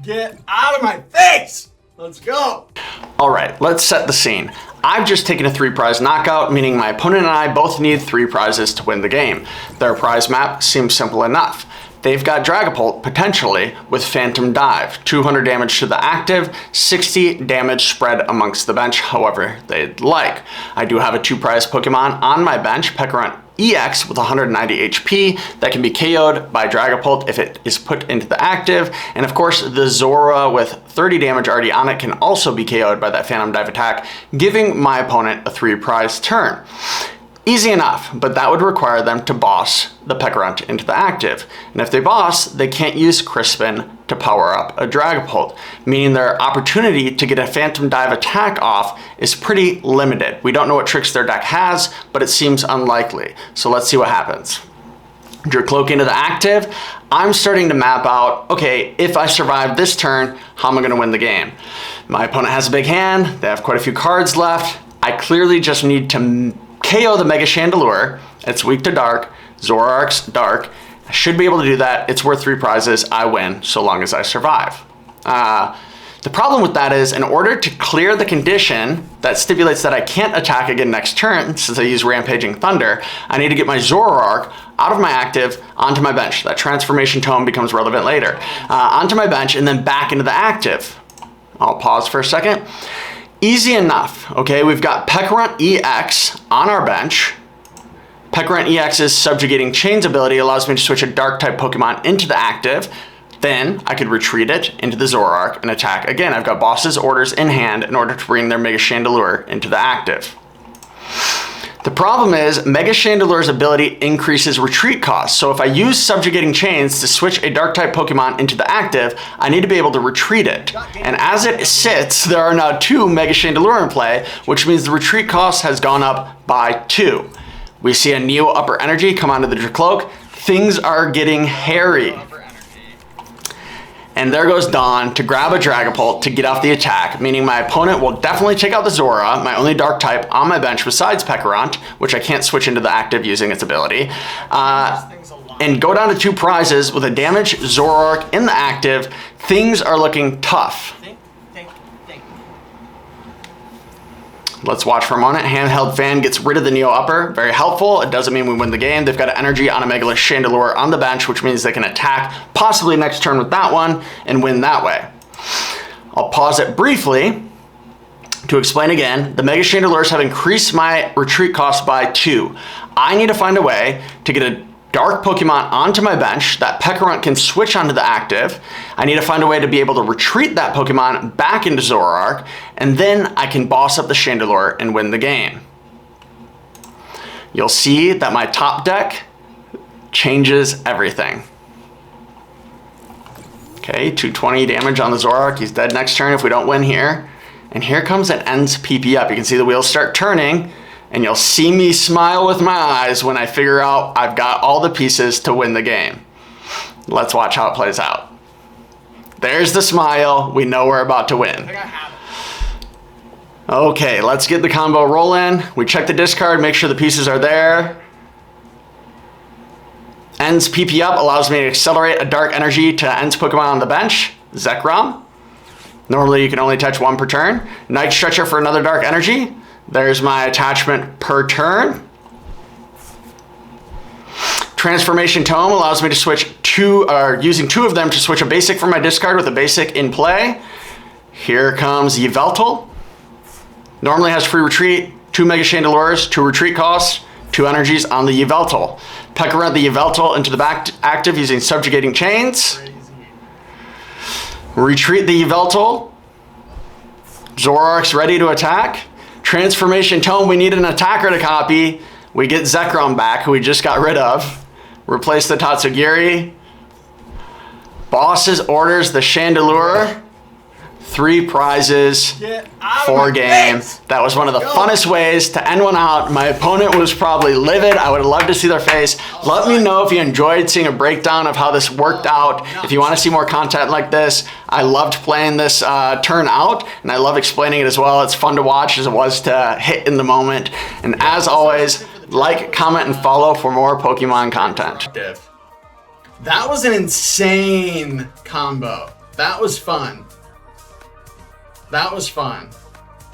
Get out of my face! Let's go! All right, let's set the scene. I've just taken a 3-prize knockout, meaning my opponent and I both need 3 prizes to win the game. Their prize map seems simple enough. They've got Dragapult, potentially, with Phantom Dive. 200 damage to the active, 60 damage spread amongst the bench, however they'd like. I do have a 2-prize Pokemon on my bench, Pekkarunt EX with 190 HP that can be KO'd by Dragapult if it is put into the active. And of course, the Zora with 30 damage already on it can also be KO'd by that Phantom Dive attack, giving my opponent a 3-prize turn. Easy enough, but that would require them to boss the Pekkarunt into the active. And if they boss, they can't use Crispin to power up a Dragapult, meaning their opportunity to get a Phantom Dive attack off is pretty limited. We don't know what tricks their deck has, but it seems unlikely. So let's see what happens. Dracloak into the active. I'm starting to map out, okay, if I survive this turn, how am I gonna win the game? My opponent has a big hand, they have quite a few cards left. I clearly just need to KO the Mega Chandelure. It's weak to dark. Zoroark's dark. I should be able to do that. It's worth 3 prizes. I win so long as I survive. The problem with that is in order to clear the condition that stipulates that I can't attack again next turn, since I use Rampaging Thunder, I need to get my Zoroark out of my active onto my bench. That Transformation Tome becomes relevant later. Onto my bench and then back into the active. I'll pause for a second. Easy enough, okay? We've got Pekkarunt EX on our bench. Pekkarunt EX's Subjugating Chains ability allows me to switch a Dark-type Pokemon into the active. Then I could retreat it into the Zoroark and attack again. I've got Boss's orders in hand in order to bring their Mega Chandelure into the active. The problem is Mega Chandelure's ability increases retreat costs. So if I use Subjugating Chains to switch a Dark-type Pokemon into the active, I need to be able to retreat it. And as it sits, there are now 2 Mega Chandelure in play, which means the retreat cost has gone up by 2. We see a Neo Upper Energy come onto the Dracloak. Things are getting hairy. And there goes Dawn to grab a Dragapult to get off the attack, meaning my opponent will definitely take out the Zora, my only dark type on my bench besides Pekkarunt, which I can't switch into the active using its ability, and go down to 2 prizes with a damaged Zoroark in the active. Things are looking tough. Let's watch for a moment. Handheld Fan gets rid of the Neo Upper. Very helpful. It doesn't mean we win the game. They've got an energy on a Mega Chandelure on the bench, which means they can attack possibly next turn with that one and win that way. I'll pause it briefly to explain again. The Mega Chandelures have increased my retreat cost by 2. I need to find a way to get a Dark Pokemon onto my bench that Pekkarunt can switch onto the active. I need to find a way to be able to retreat that Pokemon back into Zoroark, and then I can boss up the Chandelure and win the game. You'll see that my top deck changes everything. Okay, 220 damage on the Zoroark. He's dead next turn if we don't win here. And here comes an ends PP up. You can see the wheels start turning. And you'll see me smile with my eyes when I figure out I've got all the pieces to win the game. Let's watch how it plays out. There's the smile. We know we're about to win. Okay, let's get the combo rolling. We check the discard, make sure the pieces are there. Ends PP up allows me to accelerate a dark energy to Ends Pokemon on the bench. Zekrom. Normally you can only touch 1 per turn. Night Stretcher for another dark energy. There's my attachment per turn. Transformation Tome allows me to switch using 2 of them to switch a basic from my discard with a basic in play. Here comes Yveltal. Normally has free retreat, 2 Mega Chandelures, 2 retreat costs, 2 energies on the Yveltal. Pekkarunt the Yveltal into the back active using Subjugating Chains. Retreat the Yveltal. Zoroark's ready to attack. Transformation Tome, we need an attacker to copy. We get Zekrom back, who we just got rid of. Replace the Tatsugiri. Boss's orders the Chandelure. 3 prizes, 4 games. That was one of the funnest ways to end one out. My opponent was probably livid. I would have loved to see their face. Let me know if you enjoyed seeing a breakdown of how this worked out. If you want to see more content like this, I loved playing this turn out, and I love explaining it as well. It's fun to watch as it was to hit in the moment. And as always, like, comment, and follow for more Pokemon content. That was an insane combo. That was fun. That was fun.